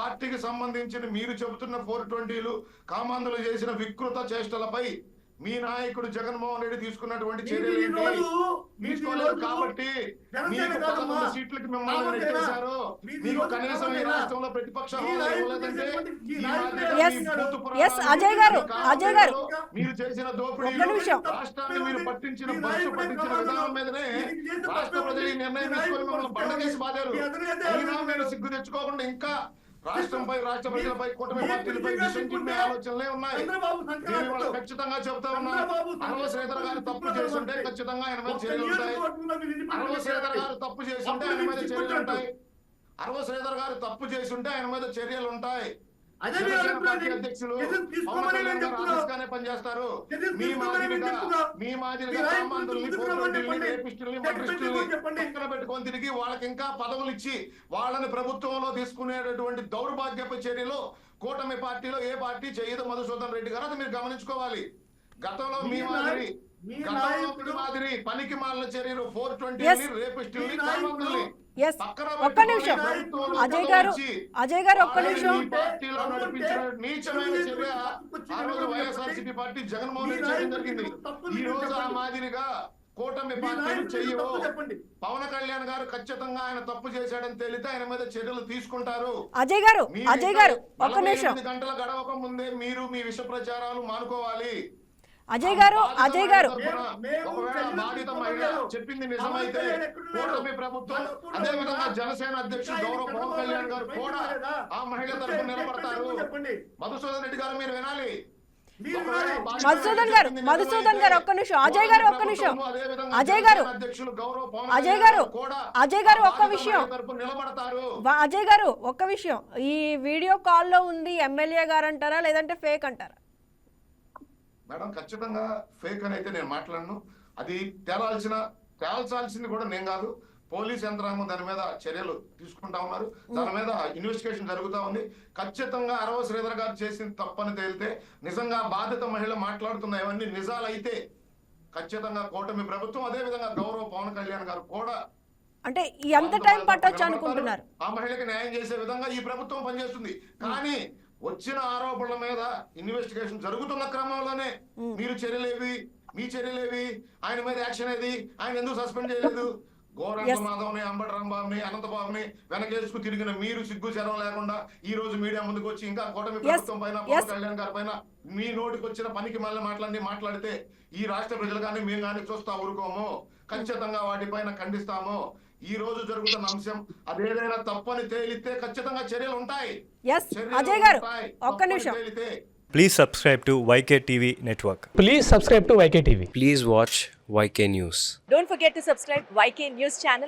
పార్టీకి సంబంధించిన మీరు చెబుతున్న 420లు కామాంధులు చేసిన వికృత చేష్టలపై మీ నాయకుడు జగన్మోహన్ రెడ్డి తీసుకున్నటువంటి చర్యలు తీసుకోలేదు కాబట్టి మీకు 11 సీట్లకి మిమ్మల్ని నెట్టేశారు. మీకు కనీసం ఈ రాష్ట్రంలో ప్రతిపక్ష హోదా ఇవ్వలేదంటే అజయ్ గారు మీరు చేసిన దోపిడీ రాష్ట్రాన్ని మీరు పట్టించిన విధానం మీదనే రాష్ట్ర ప్రజలు ఈ నిర్ణయం తీసుకొని మిమ్మల్ని బండకేసి బాధారు. అయినా మీరు సిగ్గు తెచ్చుకోకుండా ఇంకా రాష్ట్రంపై రాష్ట్ర ప్రజలపై కూటమి పార్టీలపై విషయం చెప్పే ఆలోచనలే ఉన్నాయి. ఖచ్చితంగా చెబుతా ఉన్నా, అరవ శ్రీధర్ గారు తప్పు చేస్తుంటే ఖచ్చితంగా ఆయన మీద చర్యలు ఉంటాయి. అరవ శ్రీధర్ గారు తప్పు చేస్తుంటే ఆయన మీద చర్యలు ఉంటాయి. అరవ శ్రీధర్ గారు తప్పు చేస్తుంటే ఆయన మీద చర్యలు ఉంటాయి. అధ్యక్షులు పనిచేస్తారు. మీ మాదిరిగా కామాంధుల్ని, రేపిస్టుల్ని, పక్కన పెట్టుకొని తిరిగి వాళ్ళకి ఇంకా పదవులు ఇచ్చి వాళ్ళని ప్రభుత్వంలో తీసుకునేటటువంటి దౌర్భాగ్యపు చర్యలు కూటమి పార్టీలో ఏ పార్టీ చేయదు మధుసూదన్ రెడ్డి గారు. అది మీరు గమనించుకోవాలి. గతంలో మీ మాదిరి పనికి మాలిన చర్యలు 420 రేపిస్టుల్ని, కామాంధుల్ని ఒక్క నిమిషం అజయ్ గారు ఒక్క నిమిషం. నీచమైన చర్య ఆ రోజు వైఎస్ఆర్సీపీ పార్టీ జగన్మోహన్ రెడ్డి చేయడం జరిగింది. ఈ రోజు ఆ మాదిరిగా కూటమి పార్టీలు చెయ్యవు. పవన్ కళ్యాణ్ గారు ఖచ్చితంగా ఆయన తప్పు చేశాడని తేలితే ఆయన మీద చర్యలు తీసుకుంటారు. అజయ్ గారు ఒక్క నిమిషం. 48 గంటల గడవక ముందే మీరు మీ విష ప్రచారాలు మానుకోవాలి. అజయ్ గారు చెప్పింది నిజమైతే కూటమి ప్రభుత్వం, అదే విధంగా జనసేన అధ్యక్షుడు గౌరవ పవన్ కళ్యాణ్ గారు కూడా ఆ మహిళ తరఫున నిలబడతారు. మధుసూదన్ రెడ్డి గారు మీరు వినాలి. మధుసూదన్ గారు ఒక్క నిమిషం. అజయ్ గారు ఒక్క విషయం. అజయ్ గారు ఒక్క విషయం. ఈ వీడియో కాల్లో ఉంది ఎమ్మెల్యే గారు అంటారా లేదంటే ఫేక్ అంటారా? మేడం ఖచ్చితంగా ఫేక్ అని అయితే నేను మాట్లాడను. అది తేల్చాల్సింది కూడా నేను కాదు. పోలీస్ యంత్రాంగం దాని మీద చర్యలు తీసుకుంటా ఉన్నారు. దాని మీద ఇన్వెస్టిగేషన్ జరుగుతూ ఉంది. ఖచ్చితంగా అరవ శ్రీధర్ గారు చేసింది తప్పని తేలితే, నిజంగా బాధిత మహిళ మాట్లాడుతున్న ఇవన్నీ నిజాలైతే ఖచ్చితంగా కూటమి ప్రభుత్వం, అదే విధంగా గౌరవ పవన్ కళ్యాణ్ గారు కూడా అంటే ఎంత టైం పట్టొచ్చు అనుకుంటున్నారు? ఆ మహిళకి న్యాయం చేసే విధంగా ఈ ప్రభుత్వం పనిచేస్తుంది. కానీ వచ్చిన ఆరోపణల మీద ఇన్వెస్టిగేషన్ జరుగుతున్న క్రమంలోనే మీ చర్యలేవి, ఆయన మీద యాక్షన్ ఏది, ఆయన ఎందుకు సస్పెండ్ చేయలేదు? గోరంగ మాధవ్ని, అంబటి రాంబాబుని, అనంతబాబుని వెనకేసుకు తిరిగిన మీరు సిగ్గు శరం లేకుండా ఈ రోజు మీడియా ముందుకు వచ్చి ఇంకా కూటమి ప్రభుత్వం పైన, పవన్ కళ్యాణ్ గారి పైన మీ నోటికి వచ్చిన పనికి మళ్ళీ మాట్లాడితే ఈ రాష్ట్ర ప్రజలు కానీ మేము కానీ చూస్తా ఊరుకోము. ఖచ్చితంగా వాటిపైన ఖండిస్తాము. ఈ రోజు జరుగుతున్న అంశం అదేదైనా తప్పని తేలితే ఖచ్చితంగా చర్యలు ఉంటాయి. అజయ్ గారు ఒక్క నిమిషం. Please subscribe to YK TV Network. Please subscribe to YK TV. Please watch YK News. Don't forget to subscribe YK News channel